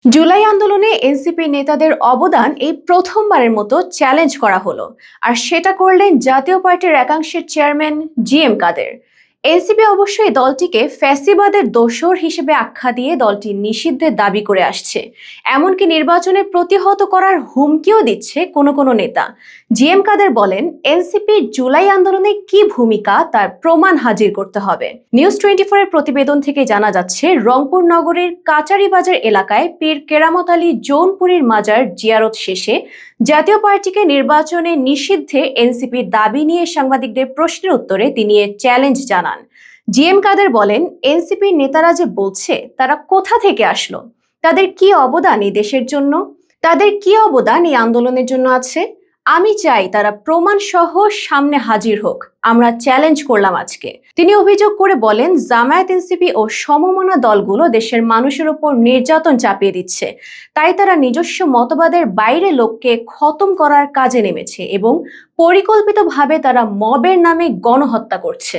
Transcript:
জুলাই আন্দোলনে এনসিপি নেতাদের অবদান এই প্রথমবারের মতো চ্যালেঞ্জ করা হলো, আর সেটা করলেন জাতীয় পার্টির একাংশের চেয়ারম্যান জিএম কাদের। এনসিপি অবশ্যই দলটিকে ফ্যাসিবাদের দোসর হিসেবে আখ্যা দিয়ে দলটি নিষিদ্ধের দাবি করে আসছে, এমনকি নির্বাচনে প্রতিহত করার হুমকিও দিচ্ছে কোনো কোনো নেতা। জিএম কাদের বলেন, এনসিপির জুলাই আন্দোলনে কি ভূমিকা তার প্রমাণ হাজির করতে হবে। নিউজ 24 এর প্রতিবেদন থেকে জানা যাচ্ছে, রংপুর নগরের কাচারীবাজার এলাকায় পীর কেরামত আলী জৌনপুরীর মাজার জিয়ারত শেষে জাতীয় পার্টিকে নির্বাচনে নিষিদ্ধে এনসিপির দাবি নিয়ে সাংবাদিকদের প্রশ্নের উত্তরে তিনি এ চ্যালেঞ্জ জানান। জিএম কাদের বলেন, এনসিপির নেতারা যে বলছে তারা কোথা থেকে আসলো, তাদের কি অবদান এই দেশের জন্য, তাদের কি অবদান এই আন্দোলনের জন্য আছে। আমি চাই তারা প্রমাণ সহ সামনে হাজির হোক। আমরা চ্যালেঞ্জ করলাম আজকে। তিনি অভিযোগ করে বলেন, জামায়াত এনসিপি ও সমমনা দলগুলো দেশের মানুষের উপর নির্যাতন চাপিয়ে দিচ্ছে, তাই তারা নিজস্ব মতবাদের বাইরে লোককে খতম করার কাজে নেমেছে এবং পরিকল্পিতভাবে তারা মবের নামে গণহত্যা করছে।